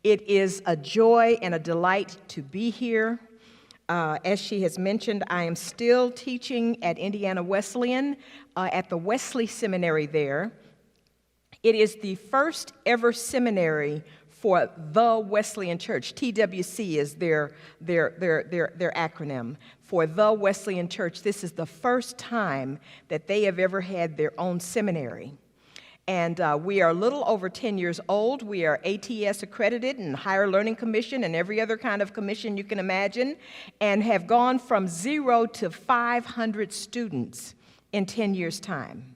It is a joy and a delight to be here. As she has mentioned, I am still teaching at Indiana Wesleyan at the Wesley Seminary there. It is the first ever seminary for the Wesleyan Church. TWC is their acronym. For the Wesleyan Church, this is the first time that they have ever had their own seminary. And we are a little over 10 years old. We are ATS accredited and Higher Learning Commission and every other kind of commission you can imagine, and have gone from 0 to 500 students in 10 years' time.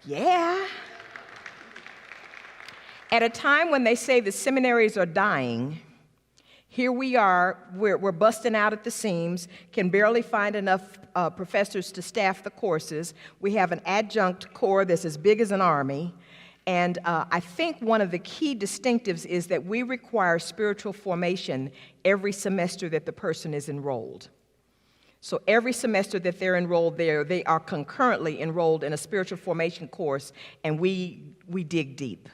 Yeah. At a time when they say the seminaries are dying, here we are, we're busting out at the seams, can barely find enough professors to staff the courses. We have an adjunct corps that's as big as an army. And I think one of the key distinctives is that we require spiritual formation every semester that the person is enrolled. So every semester that they're enrolled there, they are concurrently enrolled in a spiritual formation course, and we dig deep.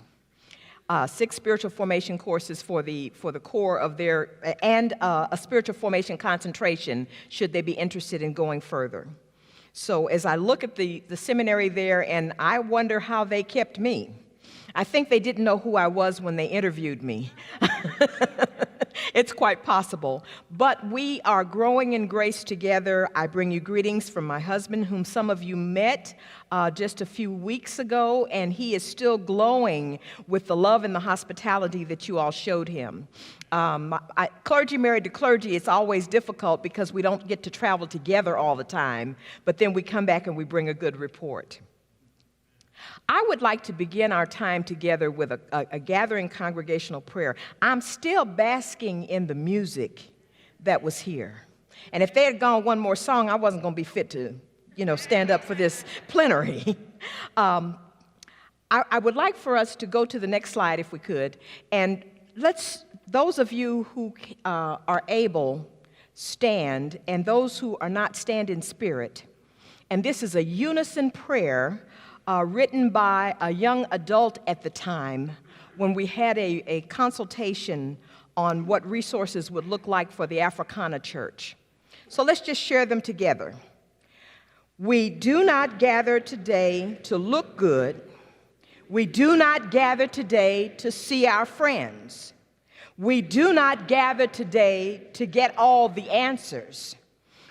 6 spiritual formation courses for the core of their, and a spiritual formation concentration should they be interested in going further. So as I look at the seminary there, and I wonder how they kept me. I think they didn't know who I was when they interviewed me. It's quite possible. But we are growing in grace together. I bring you greetings from my husband, whom some of you met just a few weeks ago, and he is still glowing with the love and the hospitality that you all showed him. Clergy married to clergy, it's always difficult because we don't get to travel together all the time, but then we come back and we bring a good report. I would like to begin our time together with a gathering congregational prayer. I'm still basking in the music that was here. And if they had gone one more song, I wasn't going to be fit to, stand up for this plenary. I would like for us to go to the next slide if we could. And those of you who are able, stand, and those who are not, stand in spirit. And this is a unison prayer written by a young adult at the time when we had a consultation on what resources would look like for the Africana church. So let's just share them together. We do not gather today to look good. We do not gather today to see our friends. We do not gather today to get all the answers,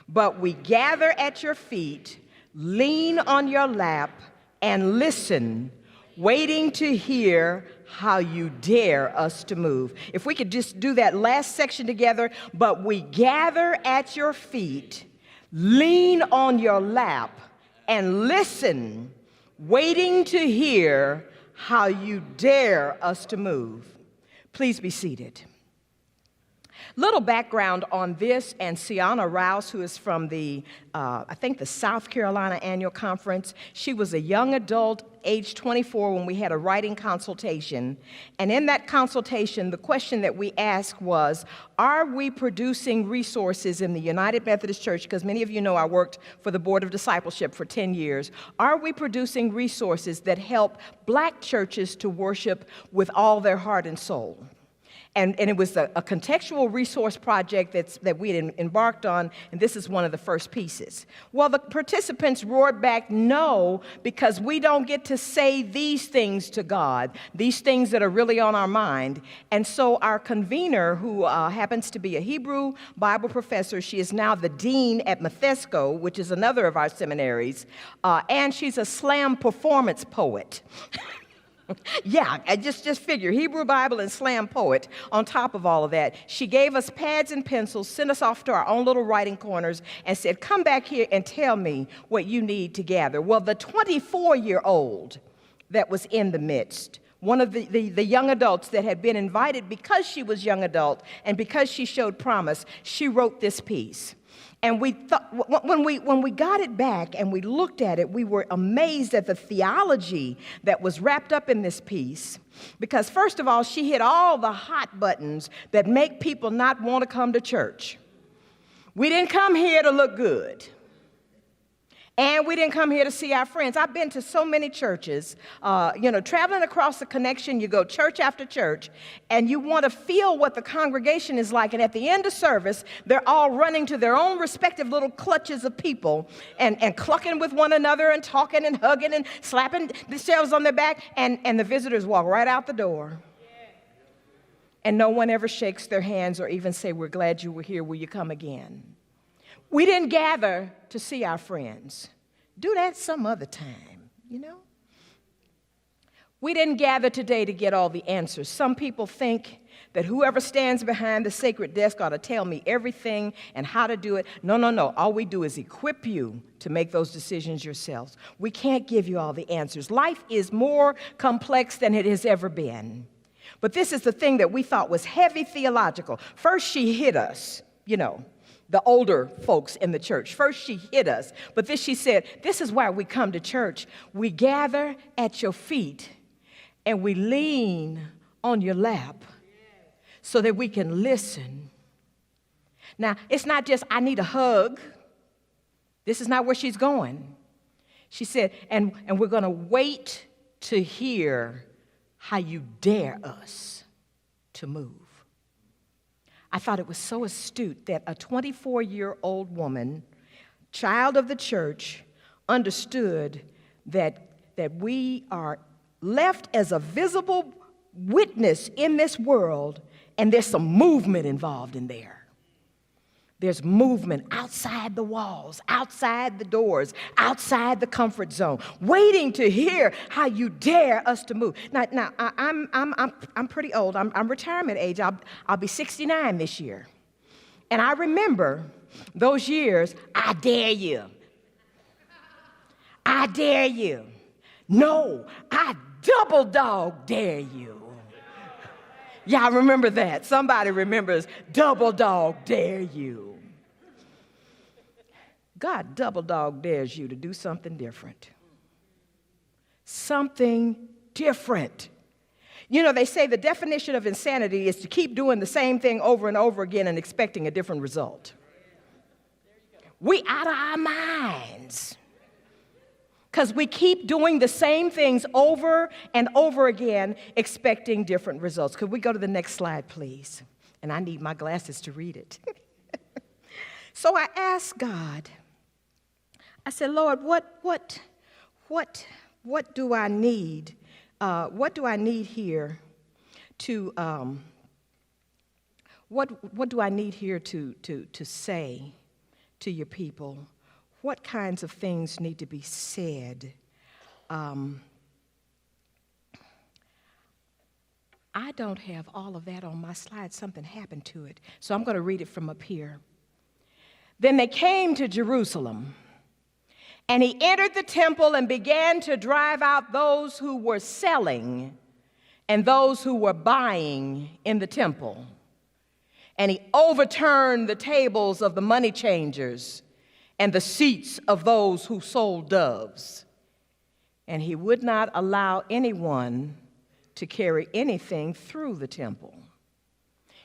but we gather at your feet, lean on your lap, and listen, waiting to hear how you dare us to move. If we could just do that last section together, but we gather at your feet, lean on your lap, and listen, waiting to hear how you dare us to move. Please be seated. Little background on this and Sienna Rouse, who is from I think the South Carolina Annual Conference. She was a young adult, age 24, when we had a writing consultation. And in that consultation, the question that we asked was, are we producing resources in the United Methodist Church? Because many of you know I worked for the Board of Discipleship for 10 years. Are we producing resources that help Black churches to worship with all their heart and soul? And it was a contextual resource project that we had embarked on, and this is one of the first pieces. Well, the participants roared back, no, because we don't get to say these things to God, these things that are really on our mind. And so our convener, who happens to be a Hebrew Bible professor, she is now the dean at Methodist, which is another of our seminaries, and she's a slam performance poet. Yeah, I just figure Hebrew Bible and slam poet on top of all of that. She gave us pads and pencils, sent us off to our own little writing corners, and said, come back here and tell me what you need to gather. Well, the 24-year-old that was in the midst, one of the young adults that had been invited because she was young adult and because she showed promise, she wrote this piece. And we thought, when we got it back and we looked at it, we were amazed at the theology that was wrapped up in this piece. Because first of all, she hit all the hot buttons that make people not want to come to church. We didn't come here to look good. And we didn't come here to see our friends. I've been to so many churches, traveling across the connection. You go church after church, and you want to feel what the congregation is like. And at the end of service, they're all running to their own respective little clutches of people and clucking with one another and talking and hugging and slapping themselves on their back. And the visitors walk right out the door. And no one ever shakes their hands or even say, "We're glad you were here. Will you come again?" We didn't gather to see our friends. Do that some other time, We didn't gather today to get all the answers. Some people think that whoever stands behind the sacred desk ought to tell me everything and how to do it. No. All we do is equip you to make those decisions yourselves. We can't give you all the answers. Life is more complex than it has ever been. But this is the thing that we thought was heavy theological. First, she hit us, the older folks in the church. First, she hit us. But then she said, this is why we come to church. We gather at your feet and we lean on your lap so that we can listen. Now, it's not just, I need a hug. This is not where she's going. She said, and we're going to wait to hear how you dare us to move. I thought it was so astute that a 24-year-old woman, child of the church, understood that we are left as a visible witness in this world, and there's some movement involved in there. There's movement outside the walls, outside the doors, outside the comfort zone, waiting to hear how you dare us to move. Now I'm pretty old. I'm retirement age. I'll be 69 this year. And I remember those years, I dare you. I dare you. No, I double dog dare you. Y'all remember that? Somebody remembers double dog dare you. God double dog dares you to do something different. Something different. They say the definition of insanity is to keep doing the same thing over and over again and expecting a different result. We out of our minds because we keep doing the same things over and over again, expecting different results. Could we go to the next slide, please? And I need my glasses to read it. So I asked God, I said, Lord, what do I need? What do I need here to what do I need here to say to your people? What kinds of things need to be said? I don't have all of that on my slide. Something happened to it. So I'm going to read it from up here. Then they came to Jerusalem, and he entered the temple and began to drive out those who were selling and those who were buying in the temple. And he overturned the tables of the money changers and the seats of those who sold doves. And he would not allow anyone to carry anything through the temple.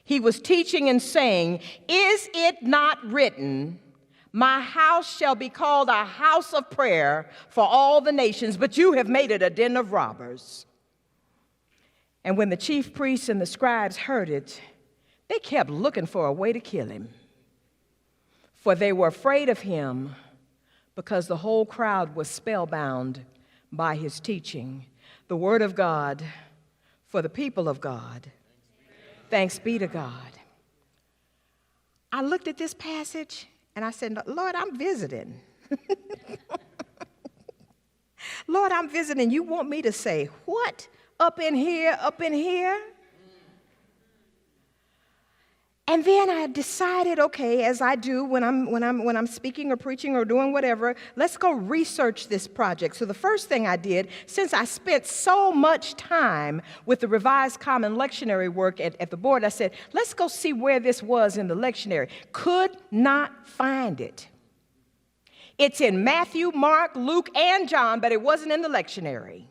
He was teaching and saying, "Is it not written, my house shall be called a house of prayer for all the nations, but you have made it a den of robbers"? And when the chief priests and the scribes heard it, they kept looking for a way to kill him, for they were afraid of him because the whole crowd was spellbound by his teaching. The word of God for the people of God. Thanks be to God. I looked at this passage and I said, Lord, I'm visiting. Lord, I'm visiting. You want me to say what? Up in here, up in here? And then I decided, okay, as I do when I'm speaking or preaching or doing whatever, let's go research this project. So the first thing I did, since I spent so much time with the Revised Common Lectionary work at the board, I said, let's go see where this was in the lectionary. Could not find it. It's in Matthew, Mark, Luke, and John, but it wasn't in the lectionary.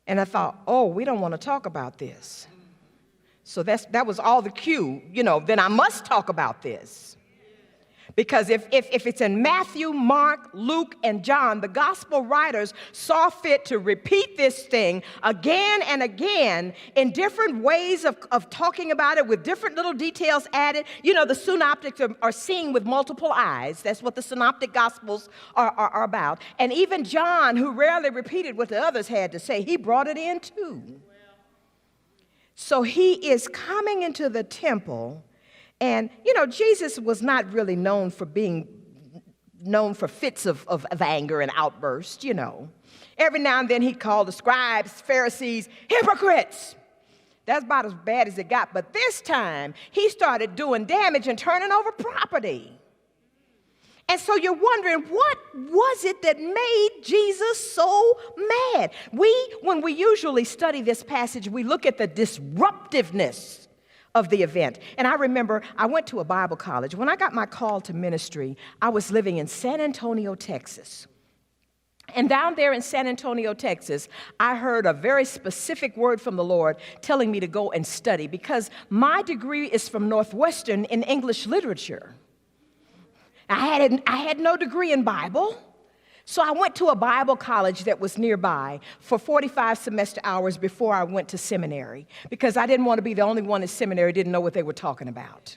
And I thought, oh, we don't want to talk about this. So that was all the cue, then I must talk about this. Because if it's in Matthew, Mark, Luke, and John, the gospel writers saw fit to repeat this thing again and again in different ways of talking about it with different little details added. You know, the synoptics are seeing with multiple eyes. That's what the synoptic gospels are about. And even John, who rarely repeated what the others had to say, he brought it in too. So he is coming into the temple. And, you know, Jesus was not really known for being known for fits of anger and outbursts, you know. Every now and then he'd call the scribes, Pharisees, hypocrites. That's about as bad as it got. But this time, he started doing damage and turning over property. And so you're wondering, what was it that made Jesus so mad? When we usually study this passage, we look at the disruptiveness of the event. And I remember I went to a Bible college. When I got my call to ministry, I was living in San Antonio, Texas. And down there in San Antonio, Texas, I heard a very specific word from the Lord telling me to go and study because my degree is from Northwestern in English literature. I had no degree in Bible. So I went to a Bible college that was nearby for 45 semester hours before I went to seminary because I didn't want to be the only one in seminary who didn't know what they were talking about.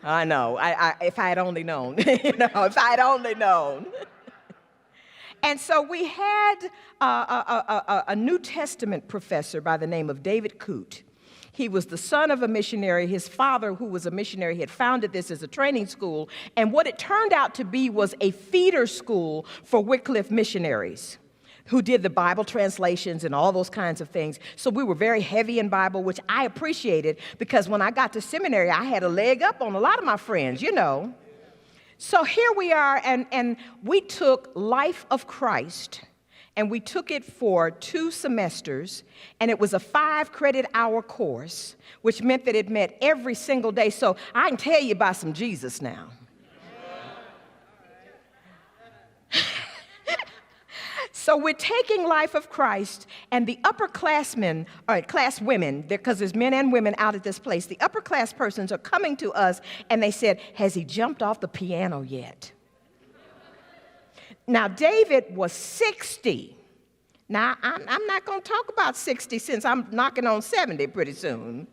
I know. If I had only known, if I had only known. And so we had a New Testament professor by the name of David Coote. He was the son of a missionary. His father, who was a missionary, had founded this as a training school. And what it turned out to be was a feeder school for Wycliffe missionaries who did the Bible translations and all those kinds of things. So we were very heavy in Bible, which I appreciated because when I got to seminary, I had a leg up on a lot of my friends, you know. So here we are, and we took Life of Christ. And we took it for 2 semesters, and it was a 5-credit-hour course, which meant that it met every single day. So I can tell you about some Jesus now. So we're taking Life of Christ, and the upperclassmen, class women, because there's men and women out at this place, the upper class persons are coming to us, and they said, has he jumped off the piano yet? Now, David was 60. Now, I'm not going to talk about 60 since I'm knocking on 70 pretty soon.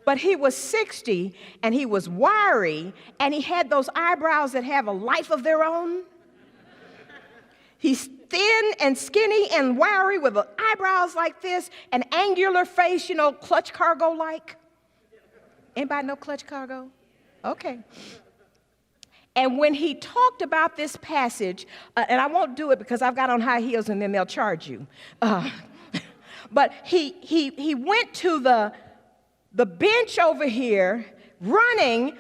But he was 60, and he was wiry, and he had those eyebrows that have a life of their own. He's thin and skinny and wiry with eyebrows like this, an angular face, you know, Clutch Cargo-like. Anybody know Clutch Cargo? Okay. And when he talked about this passage, and I won't do it because I've got on high heels and then they'll charge you. But he went to the bench over here, running,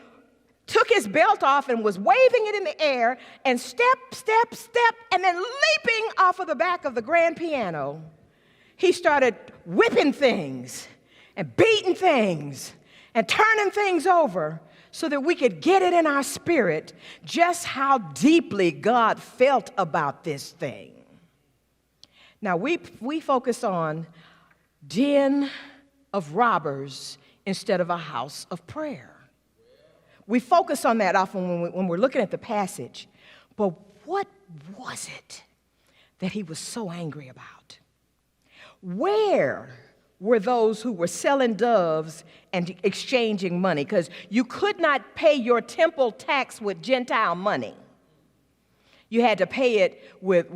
took his belt off and was waving it in the air, and step, step, step, and then leaping off of the back of the grand piano, he started whipping things and beating things and turning things over, so that we could get it in our spirit just how deeply God felt about this thing. Now, we focus on den of robbers instead of a house of prayer. We focus on that often when we're looking at the passage. But what was it that he was so angry about? Where were those who were selling doves and exchanging money? Because you could not pay your temple tax with Gentile money. You had to pay it with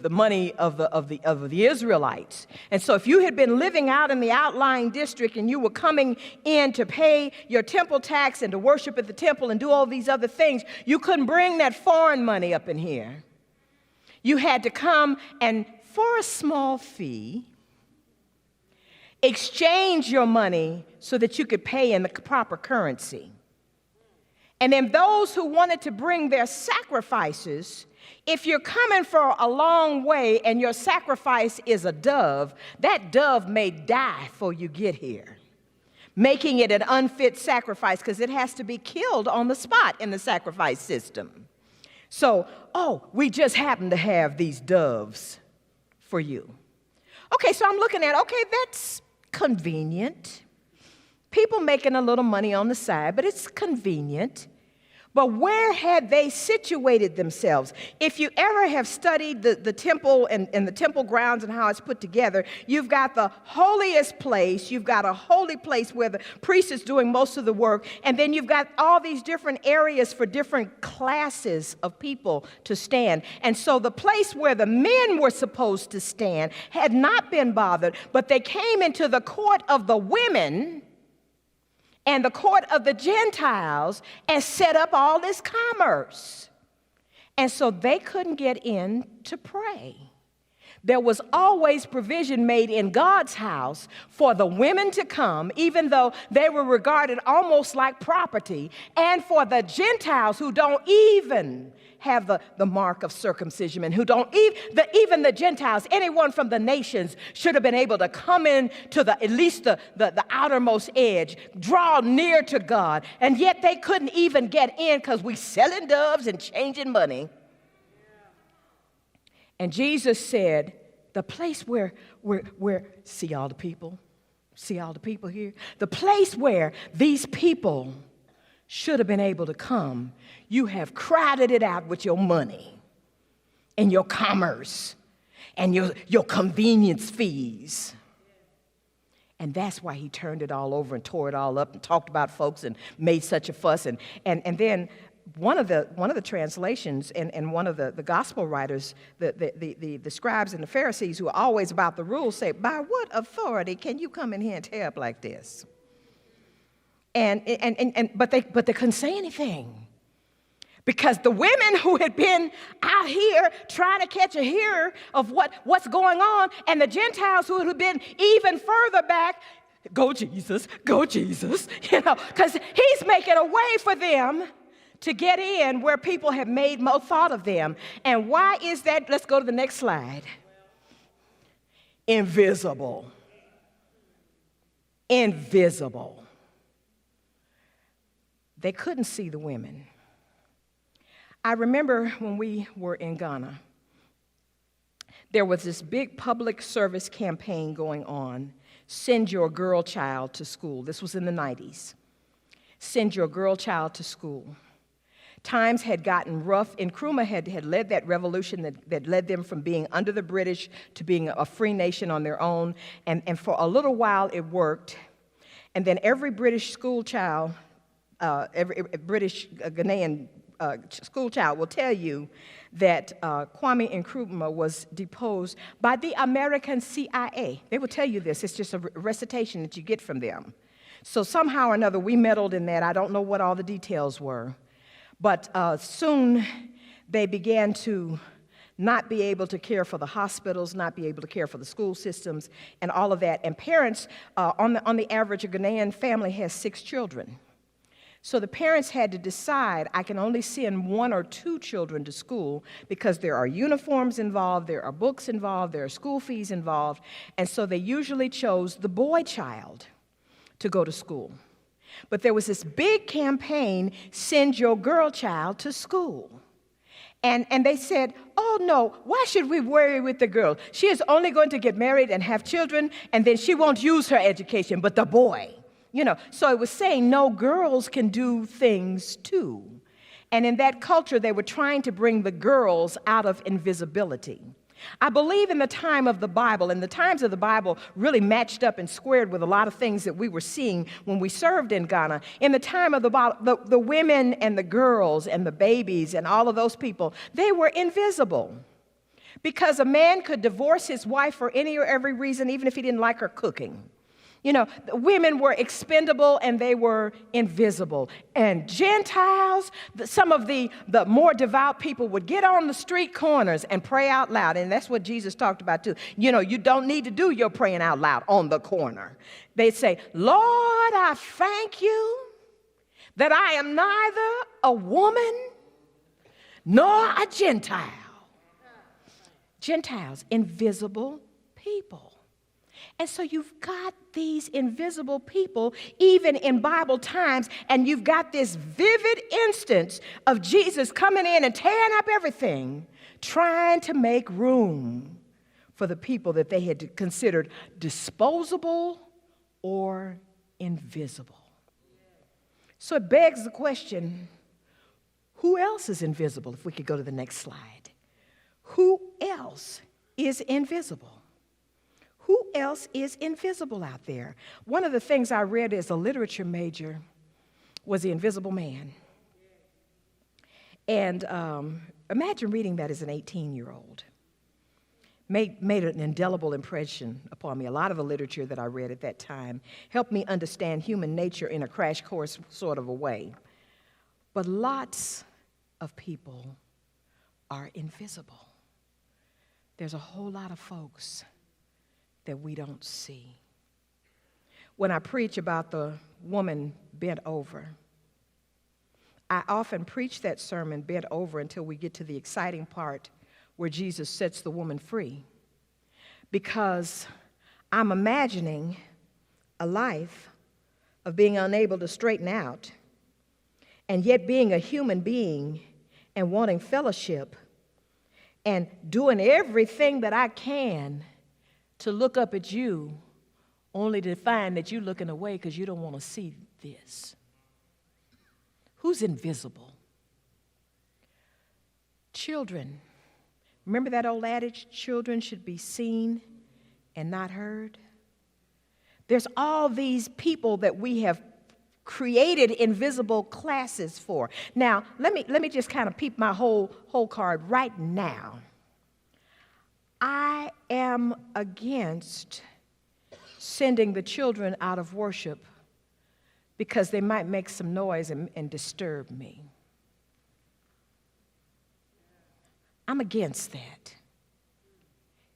the money of the Israelites. And so if you had been living out in the outlying district and you were coming in to pay your temple tax and to worship at the temple and do all these other things, you couldn't bring that foreign money up in here. You had to come and, for a small fee, exchange your money so that you could pay in the proper currency. And then those who wanted to bring their sacrifices, if you're coming for a long way and your sacrifice is a dove, that dove may die before you get here, making it an unfit sacrifice because it has to be killed on the spot in the sacrifice system. So, we just happen to have these doves for you. Okay, so I'm looking at, that's convenient. People making a little money on the side, but it's convenient. But where had they situated themselves? If you ever have studied the temple and the temple grounds and how it's put together, you've got the holiest place, you've got a holy place where the priest is doing most of the work, and then you've got all these different areas for different classes of people to stand. And so the place where the men were supposed to stand had not been bothered, but they came into the court of the women and the court of the Gentiles and set up all this commerce. And so they couldn't get in to pray. There was always provision made in God's house for the women to come, even though they were regarded almost like property, and for the Gentiles who don't even have the mark of circumcision, and who don't even the Gentiles, anyone from the nations should have been able to come in to at least the outermost edge, draw near to God, and yet they couldn't even get in because we selling doves and changing money. And Jesus said, the place where see all the people here? The place where these people should have been able to come, you have crowded it out with your money and your commerce and your convenience fees. And that's why he turned it all over and tore it all up and talked about folks and made such a fuss. And then one of the translations and one of the gospel writers, the scribes and the Pharisees, who are always about the rules, say, by what authority can you come in here and tear up like this? But they couldn't say anything, because the women who had been out here trying to catch a hearer of what's going on, and the Gentiles who had been even further back, go Jesus, because he's making a way for them to get in where people have made no thought of them. And why is that? Let's go to the next slide. Invisible. They couldn't see the women. I remember when we were in Ghana, there was this big public service campaign going on, send your girl child to school. This was in the 90s. Send your girl child to school. Times had gotten rough. Nkrumah had led that revolution that led them from being under the British to being a free nation on their own. And for a little while it worked. And then every British school child, every British Ghanaian school child will tell you that Kwame Nkrumah was deposed by the American CIA. They will tell you this. It's just a recitation that you get from them. So somehow or another, we meddled in that. I don't know what all the details were. But soon they began to not be able to care for the hospitals, not be able to care for the school systems, and all of that. And parents, on the average, a Ghanaian family has 6 children. So the parents had to decide, I can only send 1 or 2 children to school because there are uniforms involved, there are books involved, there are school fees involved. And so they usually chose the boy child to go to school. But there was this big campaign, send your girl child to school. And they said, oh no, why should we worry with the girl? She is only going to get married and have children, and then she won't use her education, but the boy. So it was saying, no, girls can do things too. And in that culture, they were trying to bring the girls out of invisibility. I believe in the time of the Bible, and the times of the Bible really matched up and squared with a lot of things that we were seeing when we served in Ghana. In the time of the Bible, the women and the girls and the babies and all of those people, they were invisible. Because a man could divorce his wife for any or every reason, even if he didn't like her cooking. The women were expendable and they were invisible. And Gentiles, some of the more devout people would get on the street corners and pray out loud. And that's what Jesus talked about too. You don't need to do your praying out loud on the corner. They'd say, Lord, I thank you that I am neither a woman nor a Gentile. Gentiles, invisible people. And so you've got these invisible people, even in Bible times, and you've got this vivid instance of Jesus coming in and tearing up everything, trying to make room for the people that they had considered disposable or invisible. So it begs the question, Who else is invisible? If we could go to the next slide. Who else is invisible? Who else is invisible out there? One of the things I read as a literature major was The Invisible Man. And imagine reading that as an 18-year-old. Made an indelible impression upon me. A lot of the literature that I read at that time helped me understand human nature in a crash course sort of a way. But lots of people are invisible. There's a whole lot of folks that we don't see. When I preach about the woman bent over, I often preach that sermon bent over until we get to the exciting part where Jesus sets the woman free. Because I'm imagining a life of being unable to straighten out and yet being a human being and wanting fellowship and doing everything that I can to look up at you only to find that you're looking away because you don't want to see this. Who's invisible? Children. Remember that old adage, children should be seen and not heard? There's all these people that we have created invisible classes for. Now, let me just kind of peep my whole card right now. I am against sending the children out of worship because they might make some noise and disturb me. I'm against that.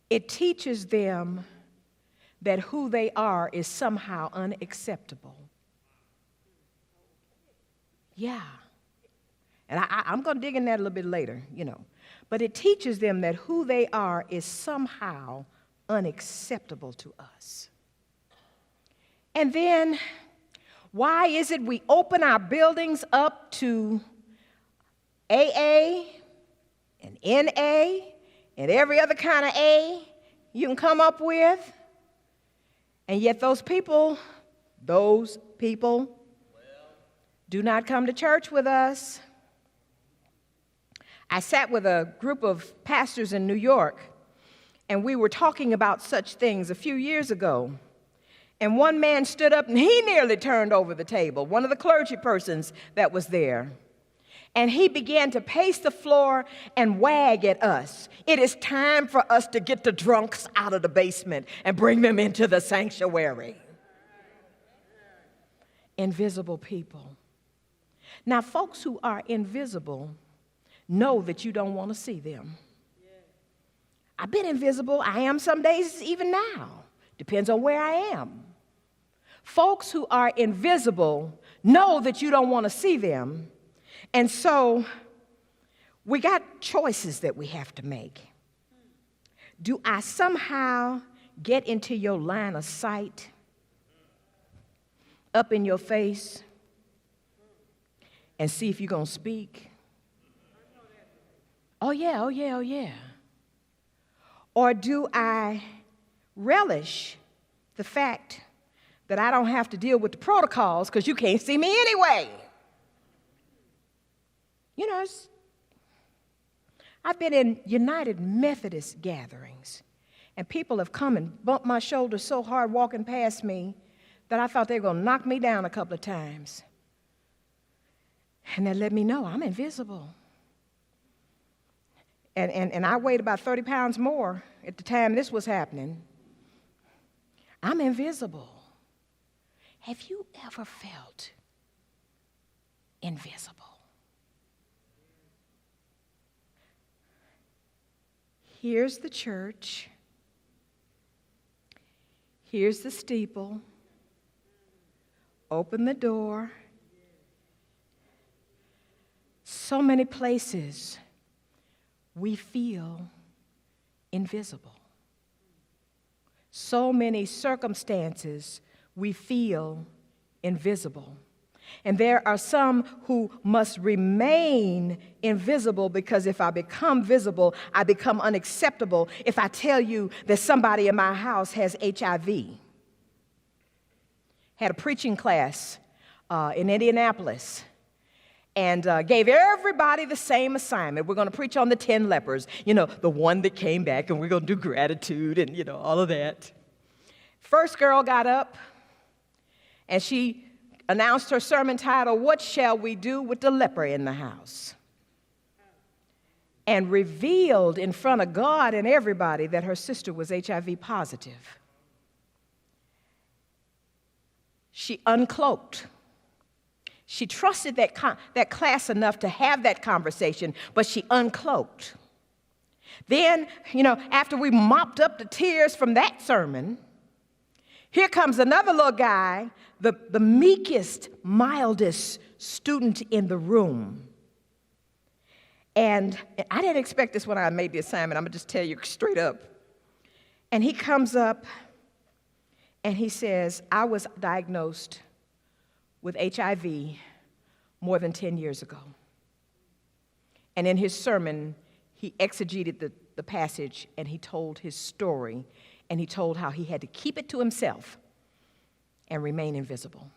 It teaches them that who they are is somehow unacceptable. Yeah. And I'm going to dig in that a little bit later, But it teaches them that who they are is somehow unacceptable to us. And then, why is it we open our buildings up to AA and NA and every other kind of A you can come up with? And yet those people do not come to church with us. I sat with a group of pastors in New York, and we were talking about such things a few years ago. And one man stood up, and he nearly turned over the table, one of the clergy persons that was there. And he began to pace the floor and wag at us. It is time for us to get the drunks out of the basement and bring them into the sanctuary. Invisible people. Now, folks who are invisible know that you don't want to see them. I've been invisible. I am some days even now. Depends on where I am. Folks who are invisible know that you don't want to see them. And so we got choices that we have to make. Do I somehow get into your line of sight, up in your face, and see if you're going to speak? Oh, yeah. Or do I relish the fact that I don't have to deal with the protocols because you can't see me anyway? I've been in United Methodist gatherings, and people have come and bumped my shoulder so hard walking past me that I thought they were going to knock me down a couple of times. And that let me know I'm invisible. And I weighed about 30 pounds more at the time this was happening. I'm invisible. Have you ever felt invisible? Here's the church. Here's the steeple. Open the door. So many places we feel invisible. So many circumstances we feel invisible. And there are some who must remain invisible because if I become visible, I become unacceptable. If I tell you that somebody in my house has HIV. Had a preaching class in Indianapolis. and gave everybody the same assignment. We're going to preach on the 10 lepers, the one that came back, and we're going to do gratitude and, all of that. First girl got up, and she announced her sermon title, "What Shall We Do with the Leper in the House?" And revealed in front of God and everybody that her sister was HIV positive. She uncloaked. She trusted that class enough to have that conversation, but she uncloaked. Then, after we mopped up the tears from that sermon, here comes another little guy, the meekest, mildest student in the room. And I didn't expect this when I made the assignment. I'm going to just tell you straight up. And he comes up and he says, "I was diagnosed with HIV more than 10 years ago." And in his sermon, he exegeted the passage, and he told his story, and he told how he had to keep it to himself and remain invisible.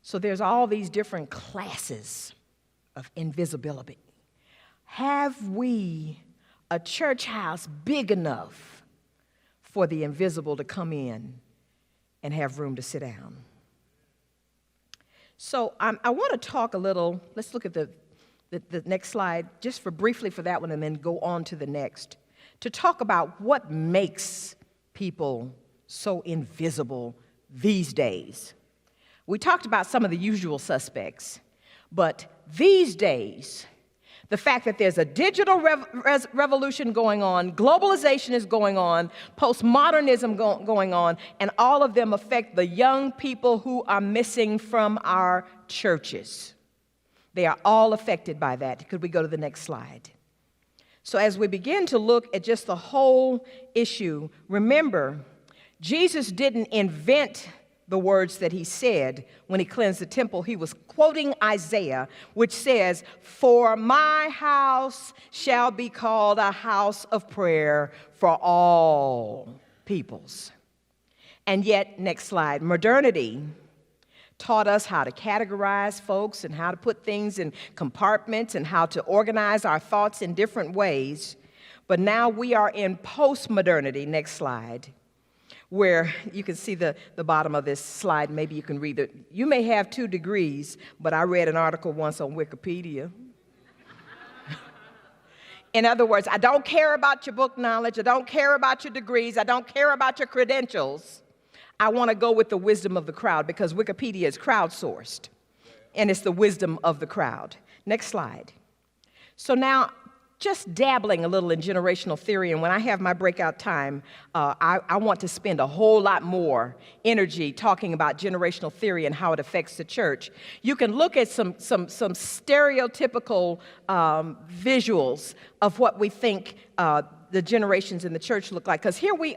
So there's all these different classes of invisibility. Have we a church house big enough for the invisible to come in and have room to sit down? So I want to talk a little. Let's look at the next slide, just briefly for that one, and then go on to the next, to talk about what makes people so invisible these days. We talked about some of the usual suspects, but these days, the fact that there's a digital revolution going on, globalization is going on, postmodernism going on, and all of them affect the young people who are missing from our churches. They are all affected by that. Could we go to the next slide? So as we begin to look at just the whole issue, remember, Jesus didn't invent the words that he said when he cleansed the temple. He was quoting Isaiah, which says, "For my house shall be called a house of prayer for all peoples." And yet, next slide, modernity taught us how to categorize folks and how to put things in compartments and how to organize our thoughts in different ways. But now we are in post-modernity, next slide, where you can see the bottom of this slide. Maybe you can read it. You may have 2 degrees, but I read an article once on Wikipedia. In other words, I don't care about your book knowledge. I don't care about your degrees. I don't care about your credentials. I want to go with the wisdom of the crowd, because Wikipedia is crowdsourced, and it's the wisdom of the crowd. Next slide. So now, just dabbling a little in generational theory, and when I have my breakout time, I want to spend a whole lot more energy talking about generational theory and how it affects the church. You can look at some stereotypical visuals of what we think the generations in the church look like. Because here we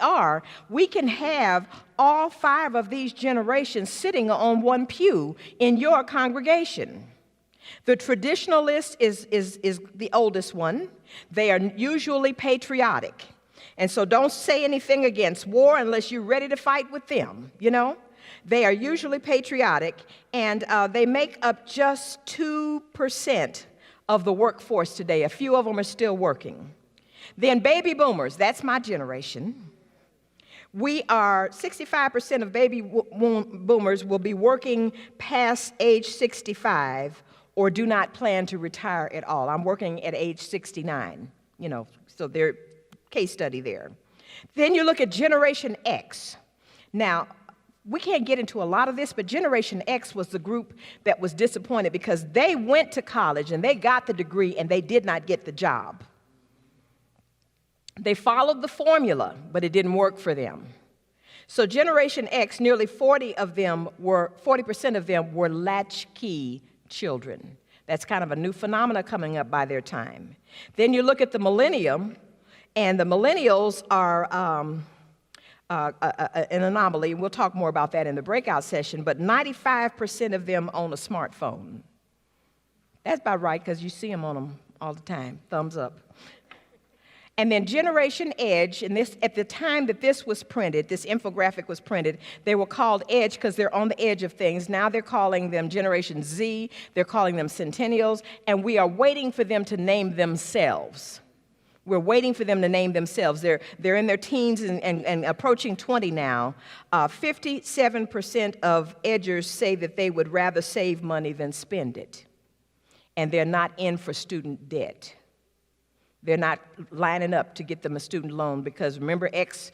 can have all 5 of these generations sitting on one pew in your congregation. The traditionalist is the oldest one. They are usually patriotic. And so don't say anything against war unless you're ready to fight with them, They are usually patriotic, and they make up just 2% of the workforce today. A few of them are still working. Then baby boomers, that's my generation. 65% of baby boomers will be working past age 65 or do not plan to retire at all. I'm working at age 69, so there's case study there. Then you look at Generation X. Now, we can't get into a lot of this, but Generation X was the group that was disappointed because they went to college and they got the degree and they did not get the job. They followed the formula, but it didn't work for them. So Generation X, nearly 40% of them were latchkey children. That's kind of a new phenomenon coming up by their time. Then you look at the millennium, and the millennials are an anomaly. We'll talk more about that in the breakout session, but 95% of them own a smartphone. That's about right, because you see them on them all the time. Thumbs up. And then Generation Edge, and this, at the time that this was printed, this infographic was printed, they were called Edge because they're on the edge of things. Now they're calling them Generation Z, they're calling them Centennials, and we are waiting for them to name themselves. We're waiting for them to name themselves. They're in their teens and approaching 20 now. 57% of edgers say that they would rather save money than spend it. And they're not in for student debt. They're not lining up to get them a student loan because remember X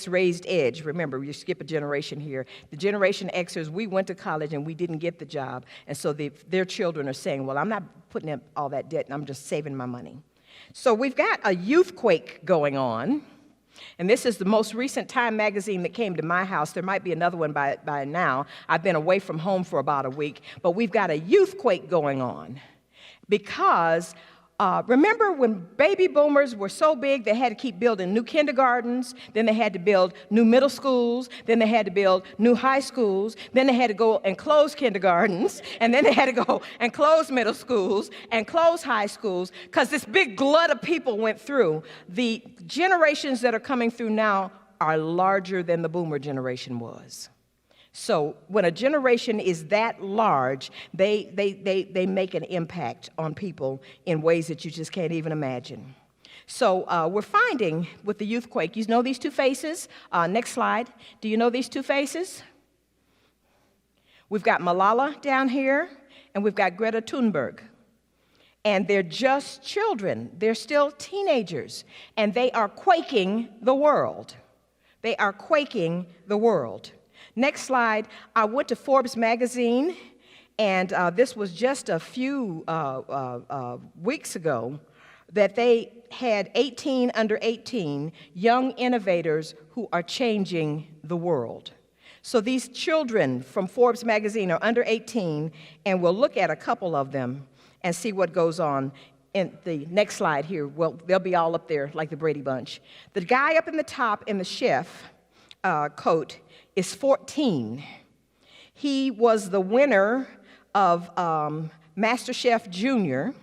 raised edge. Remember, you skip a generation here. The Generation Xers, we went to college and we didn't get the job. And so their children are saying, well, I'm not putting up all that debt and I'm just saving my money. So we've got a youthquake going on. And this is the most recent Time magazine that came to my house. There might be another one by now. I've been away from home for about a week. But we've got a youthquake going on because remember when baby boomers were so big they had to keep building new kindergartens, then they had to build new middle schools, then they had to build new high schools, then they had to go and close kindergartens, and then they had to go and close middle schools and close high schools because this big glut of people went through. The generations that are coming through now are larger than the boomer generation was. So when a generation is that large, they make an impact on people in ways that you just can't even imagine. So we're finding with the youthquake, you know these two faces? Next slide. Do you know these two faces? We've got Malala down here, and we've got Greta Thunberg. And they're just children. They're still teenagers, and they are quaking the world. They are quaking the world. Next slide, I went to Forbes magazine, and this was just a few weeks ago, that they had under 18 young innovators who are changing the world. So these children from Forbes magazine are under 18, and we'll look at a couple of them and see what goes on. In the next slide here, well, they'll be all up there like the Brady Bunch. The guy up in the top in the chef coat is 14. He was the winner of MasterChef Junior,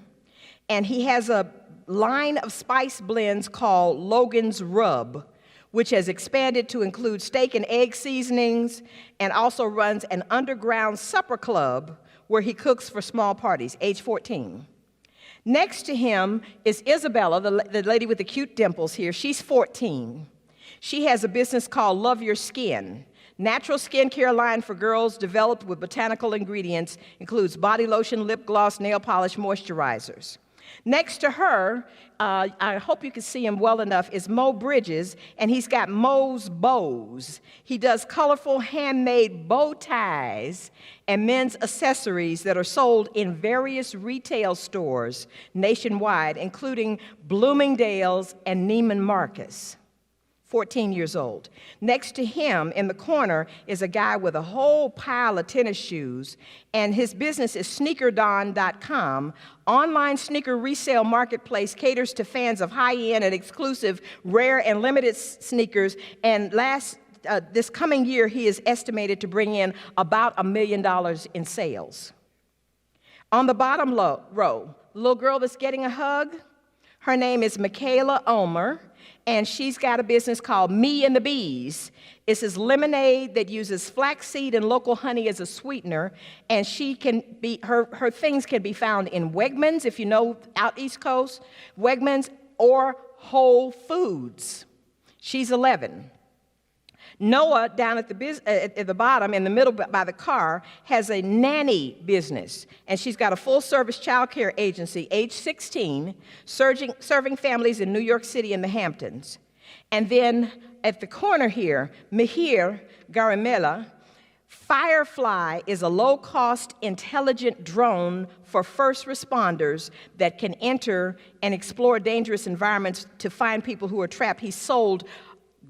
and he has a line of spice blends called Logan's Rub, which has expanded to include steak and egg seasonings, and also runs an underground supper club where he cooks for small parties, age 14. Next to him is Isabella, the lady with the cute dimples here. She's 14. She has a business called Love Your Skin. Natural skincare line for girls developed with botanical ingredients, includes body lotion, lip gloss, nail polish, moisturizers. Next to her, I hope you can see him well enough, is Mo Bridges, and he's got Mo's Bows. He does colorful handmade bow ties and men's accessories that are sold in various retail stores nationwide, including Bloomingdale's and Neiman Marcus. 14 years old. Next to him in the corner is a guy with a whole pile of tennis shoes, and his business is sneakerdon.com. Online sneaker resale marketplace caters to fans of high-end and exclusive, rare and limited sneakers, and this coming year he is estimated to bring in about $1 million in sales. On the bottom row, the little girl that's getting a hug, her name is Michaela Ulmer, and she's got a business called Me and the Bees. It's this lemonade that uses flaxseed and local honey as a sweetener, and her things can be found in Wegmans, if you know out East Coast, Wegmans, or Whole Foods. She's 11. Noah, down at the bottom, in the middle by the car, has a nanny business, and she's got a full-service child care agency, age 16, serving families in New York City and the Hamptons. And then at the corner here, Mihir Garimella, Firefly is a low-cost, intelligent drone for first responders that can enter and explore dangerous environments to find people who are trapped. He's sold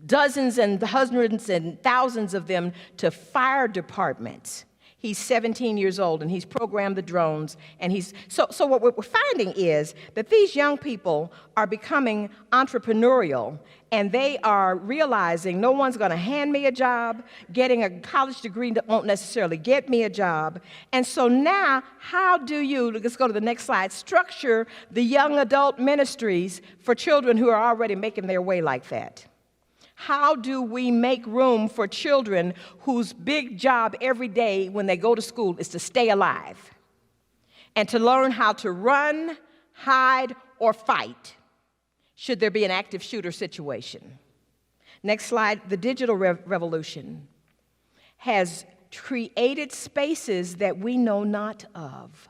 dozens and hundreds and thousands of them to fire departments. He's 17 years old, and he's programmed the drones, and so what we're finding is that these young people are becoming entrepreneurial, and they are realizing no one's going to hand me a job. Getting a college degree won't necessarily get me a job. And so now, how do you, let's go to the next slide, structure the young adult ministries for children who are already making their way like that? How do we make room for children whose big job every day when they go to school is to stay alive and to learn how to run, hide, or fight should there be an active shooter situation? Next slide. The digital revolution has created spaces that we know not of.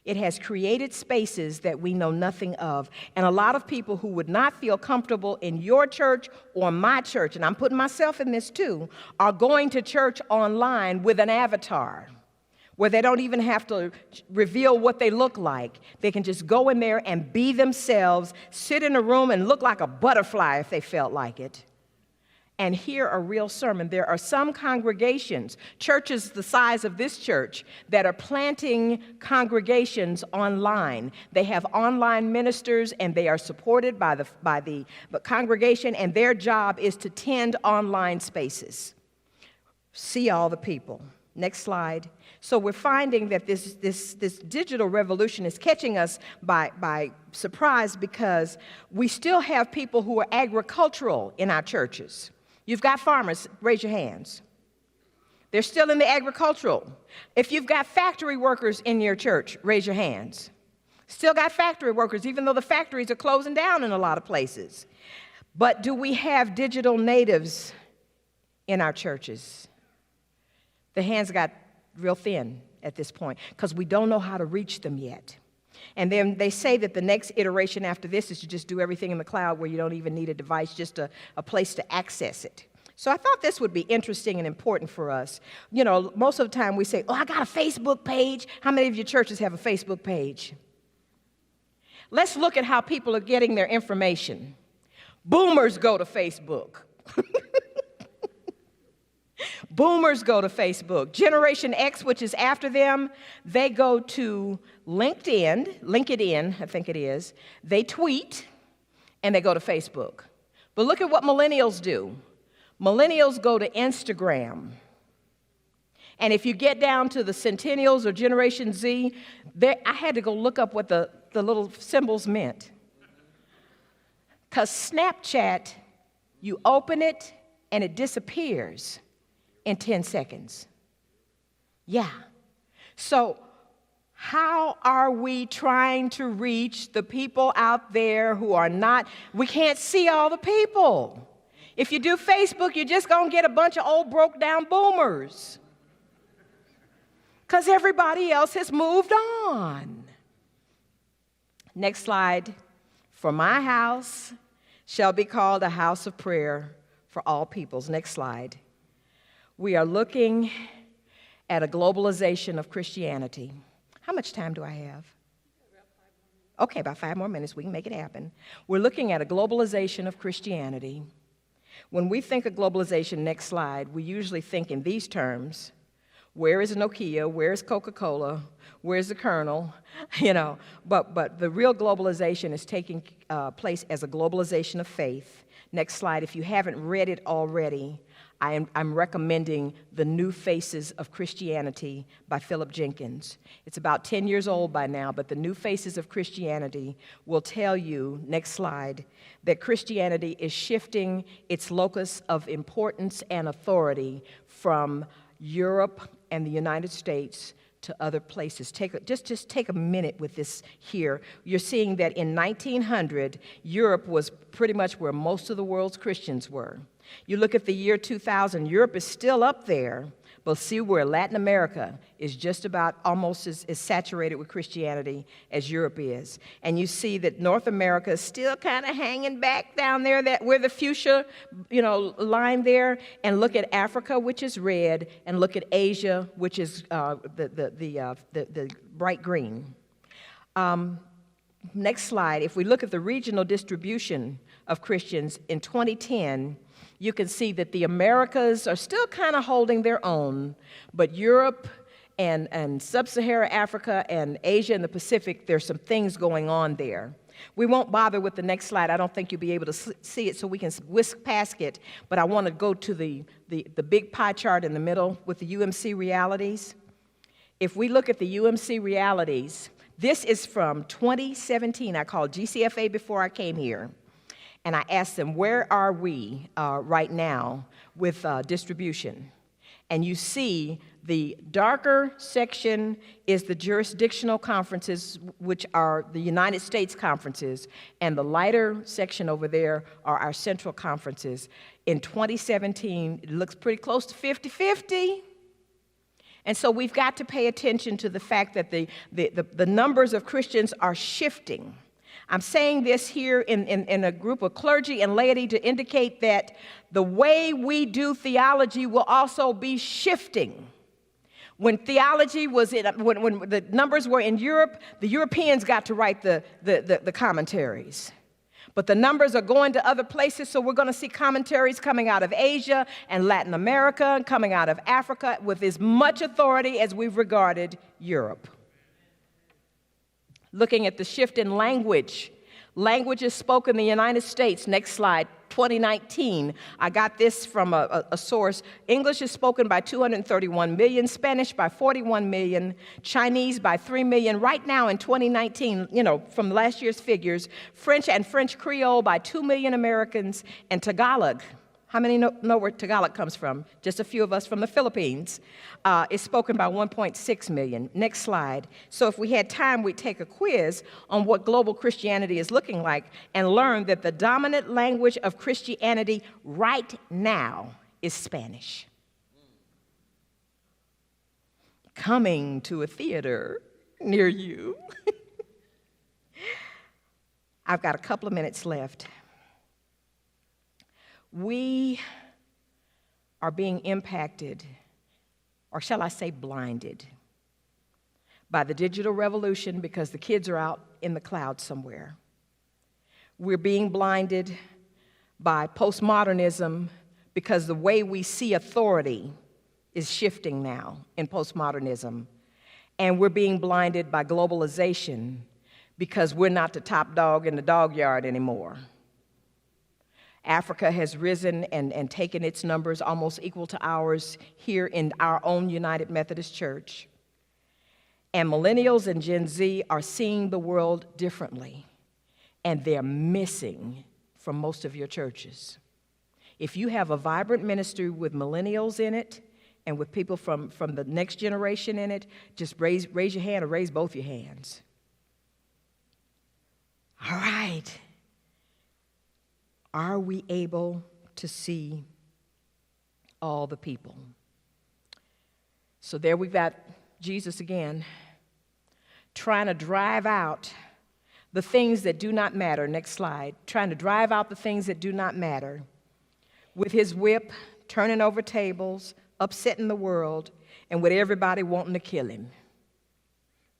It has created spaces that we know nothing of. And a lot of people who would not feel comfortable in your church or my church, and I'm putting myself in this too, are going to church online with an avatar where they don't even have to reveal what they look like. They can just go in there and be themselves, sit in a room and look like a butterfly if they felt like it, and hear a real sermon. There are some congregations, churches the size of this church, that are planting congregations online. They have online ministers, and they are supported by the congregation, and their job is to tend online spaces. See all the people. Next slide. So we're finding that this digital revolution is catching us by surprise, because we still have people who are agricultural in our churches. You've got farmers, raise your hands. They're still in the agricultural. If you've got factory workers in your church, raise your hands. Still got factory workers, even though the factories are closing down in a lot of places. But do we have digital natives in our churches? The hands got real thin at this point because we don't know how to reach them yet. And then they say that the next iteration after this is to just do everything in the cloud where you don't even need a device, just a place to access it. So I thought this would be interesting and important for us. You know, most of the time we say, oh, I got a Facebook page. How many of your churches have a Facebook page? Let's look at how people are getting their information. Boomers go to Facebook. Boomers go to Facebook. Generation X, which is after them, they go to LinkedIn, I think it is. They tweet, and they go to Facebook. But look at what millennials do. Millennials go to Instagram. And if you get down to the Centennials or Generation Z, I had to go look up what the little symbols meant. Because Snapchat, you open it, and it disappears in 10 seconds. Yeah. So how are we trying to reach the people out there who are not, we can't see all the people. If you do Facebook, you're just going to get a bunch of old broke down boomers because everybody else has moved on. Next slide. For my house shall be called a house of prayer for all peoples. Next slide. We are looking at a globalization of Christianity. How much time do I have? Okay, about 5 more minutes. We can make it happen. We're looking at a globalization of Christianity. When we think of globalization, next slide, we usually think in these terms. Where is Nokia? Where is Coca-Cola? Where's the Colonel? You know, but the real globalization is taking place as a globalization of faith. Next slide. If you haven't read it already, I'm recommending The New Faces of Christianity by Philip Jenkins. It's about 10 years old by now, but The New Faces of Christianity will tell you, next slide, that Christianity is shifting its locus of importance and authority from Europe and the United States to other places. Just take a minute with this here. You're seeing that in 1900, Europe was pretty much where most of the world's Christians were. You look at the year 2000, Europe is still up there, but see where Latin America is just about almost as saturated with Christianity as Europe is. And you see that North America is still kind of hanging back down there, that where the fuchsia, line there. And look at Africa, which is red, and look at Asia, which is the bright green. Next slide. If we look at the regional distribution of Christians in 2010, you can see that the Americas are still kind of holding their own, but Europe and sub-Saharan Africa and Asia and the Pacific, there's some things going on there. We won't bother with the next slide. I don't think you'll be able to see it, so we can whisk past it. But I want to go to the big pie chart in the middle with the UMC realities. If we look at the UMC realities, this is from 2017. I called GCFA before I came here. And I asked them, where are we right now with distribution? And you see the darker section is the jurisdictional conferences, which are the United States conferences, and the lighter section over there are our central conferences. In 2017, it looks pretty close to 50-50. And so we've got to pay attention to the fact that the numbers of Christians are shifting. I'm saying this here in a group of clergy and laity to indicate that the way we do theology will also be shifting. When theology was when the numbers were in Europe, the Europeans got to write the commentaries. But the numbers are going to other places, so we're going to see commentaries coming out of Asia and Latin America and coming out of Africa with as much authority as we've regarded Europe. Looking at the shift in language. Language is spoken in the United States. Next slide, 2019. I got this from a source. English is spoken by 231 million, Spanish by 41 million, Chinese by 3 million. Right now in 2019, from last year's figures, French and French Creole by 2 million Americans, and Tagalog. How many know where Tagalog comes from? Just a few of us from the Philippines. It's spoken by 1.6 million. Next slide. So if we had time, we'd take a quiz on what global Christianity is looking like and learn that the dominant language of Christianity right now is Spanish. Coming to a theater near you. I've got a couple of minutes left. We are being impacted, or shall I say blinded, by the digital revolution because the kids are out in the cloud somewhere. We're being blinded by postmodernism because the way we see authority is shifting now in postmodernism. And we're being blinded by globalization because we're not the top dog in the dog yard anymore. Africa has risen and taken its numbers almost equal to ours here in our own United Methodist Church. And millennials and Gen Z are seeing the world differently, and they're missing from most of your churches. If you have a vibrant ministry with millennials in it and with people from the next generation in it, just raise your hand or raise both your hands. All right. Are we able to see all the people? So there we've got Jesus again, trying to drive out the things that do not matter. Next slide. Trying to drive out the things that do not matter with his whip, turning over tables, upsetting the world, and with everybody wanting to kill him.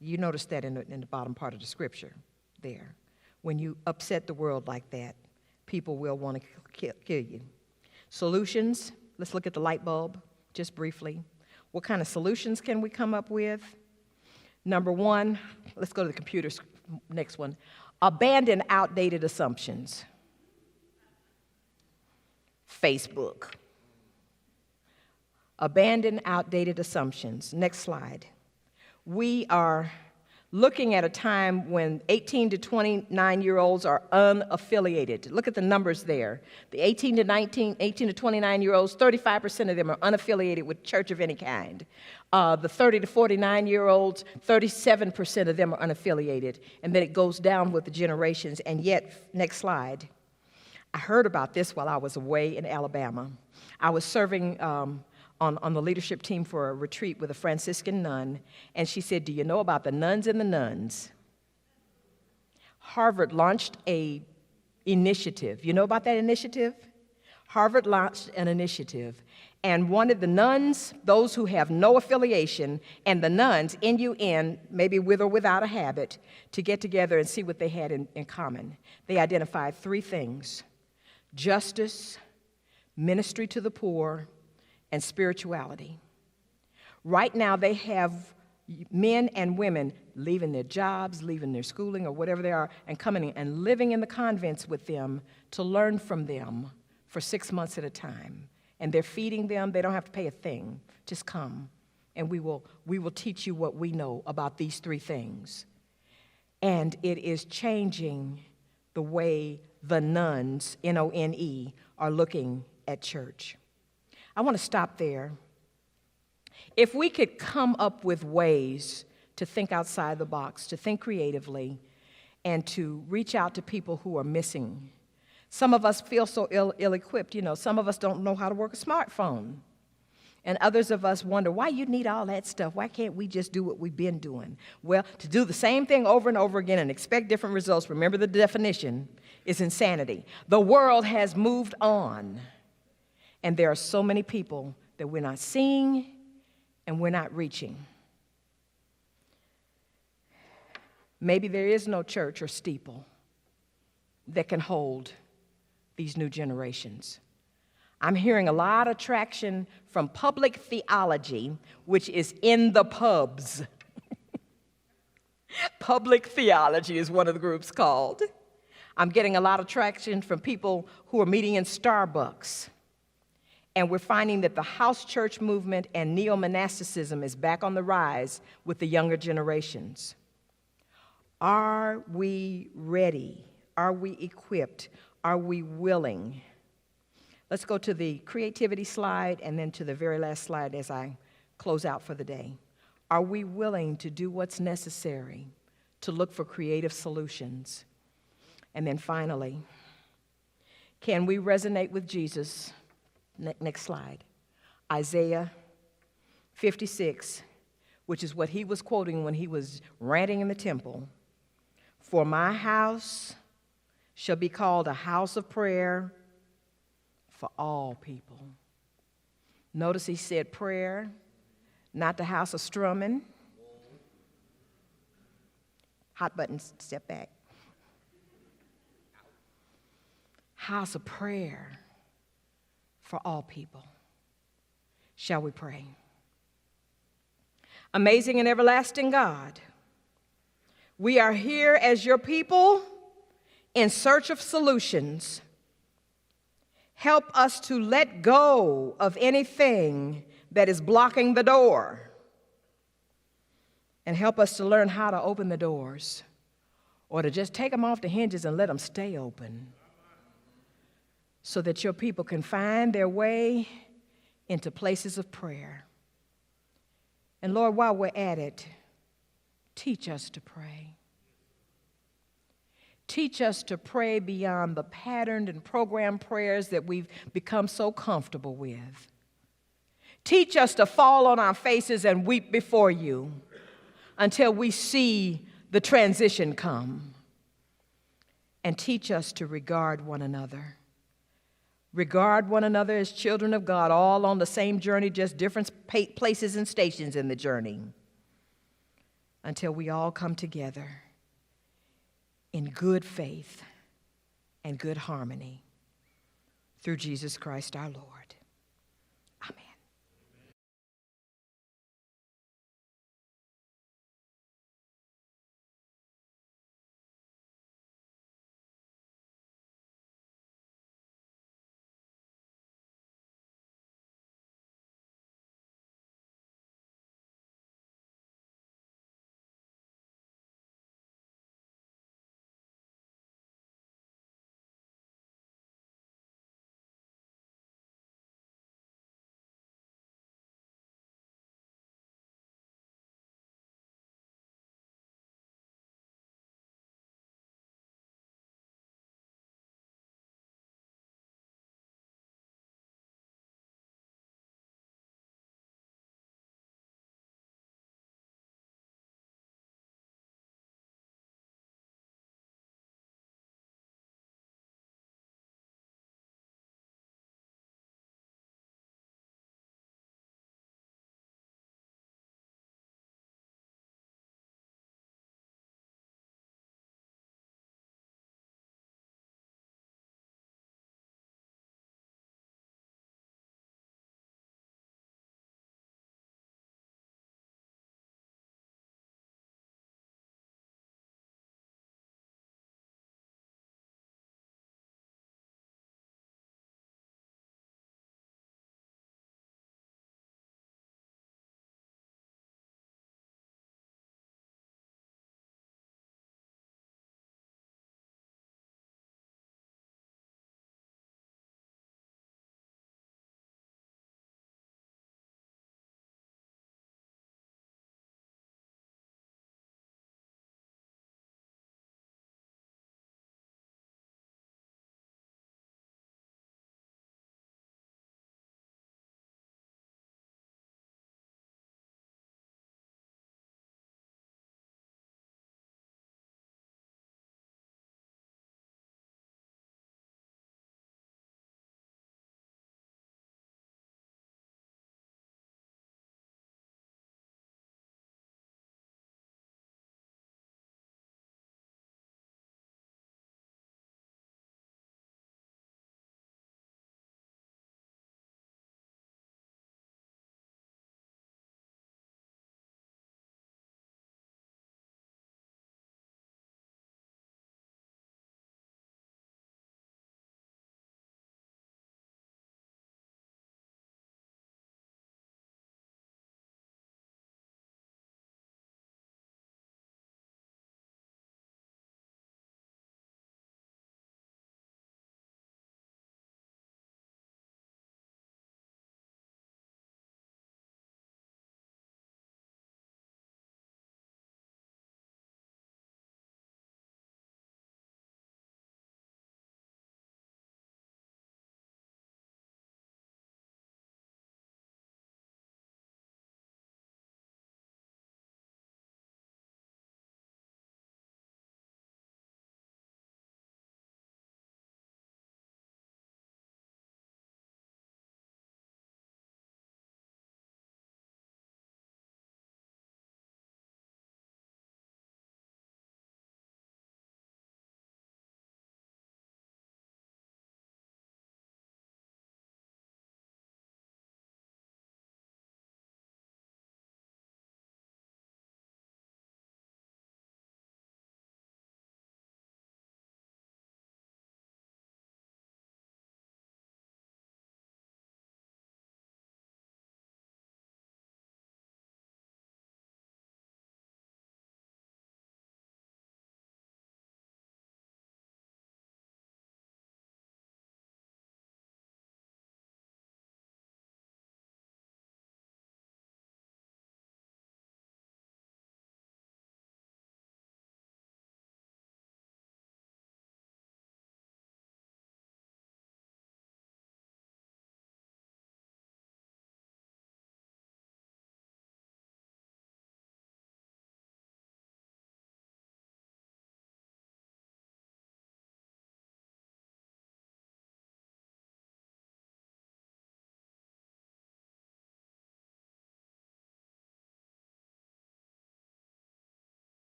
You notice that in the bottom part of the scripture there. When you upset the world like that, people will want to kill you. Solutions, let's look at the light bulb just briefly. What kind of solutions can we come up with? Number one, let's go to the computer, next one. Abandon outdated assumptions. Facebook. Abandon outdated assumptions. Next slide. We are looking at a time when 18 to 29-year-olds are unaffiliated. Look at the numbers there. The 18 to 29-year-olds, 35% of them are unaffiliated with church of any kind. The 30 to 49-year-olds, 37% of them are unaffiliated. And then it goes down with the generations. And yet, next slide. I heard about this while I was away in Alabama. I was serving on the leadership team for a retreat with a Franciscan nun, and she said, do you know about the nuns and the nuns? Harvard launched an initiative. You know about that initiative? Harvard launched an initiative and wanted the nuns, those who have no affiliation, and the nuns, N-U-N, maybe with or without a habit, to get together and see what they had in common. They identified three things: justice, ministry to the poor, and spirituality. Right now, they have men and women leaving their jobs, leaving their schooling, or whatever they are, and coming in and living in the convents with them to learn from them for 6 months at a time. And they're feeding them. They don't have to pay a thing. Just come, and we will teach you what we know about these 3 things. And it is changing the way the nuns, N-O-N-E, are looking at church. I want to stop there. If we could come up with ways to think outside the box, to think creatively, and to reach out to people who are missing. Some of us feel so ill-equipped. Some of us don't know how to work a smartphone. And others of us wonder, why you need all that stuff? Why can't we just do what we've been doing? Well, to do the same thing over and over again and expect different results, remember the definition, is insanity. The world has moved on. And there are so many people that we're not seeing and we're not reaching. Maybe there is no church or steeple that can hold these new generations. I'm hearing a lot of traction from public theology, which is in the pubs. Public theology is one of the groups called. I'm getting a lot of traction from people who are meeting in Starbucks. And we're finding that the house church movement and neo-monasticism is back on the rise with the younger generations. Are we ready? Are we equipped? Are we willing? Let's go to the creativity slide and then to the very last slide as I close out for the day. Are we willing to do what's necessary to look for creative solutions? And then finally, can we resonate with Jesus? Next slide. Isaiah 56, which is what he was quoting when he was ranting in the temple. For my house shall be called a house of prayer for all people. Notice he said prayer, not the house of strumming. Hot buttons, step back. House of prayer for all people. Shall we pray? Amazing and everlasting God, we are here as your people in search of solutions. Help us to let go of anything that is blocking the door. And help us to learn how to open the doors, or to just take them off the hinges and let them stay open, so that your people can find their way into places of prayer. And Lord, while we're at it, teach us to pray. Teach us to pray beyond the patterned and programmed prayers that we've become so comfortable with. Teach us to fall on our faces and weep before you until we see the transition come. And teach us to regard one another. Regard one another as children of God, all on the same journey, just different places and stations in the journey, until we all come together in good faith and good harmony through Jesus Christ our Lord.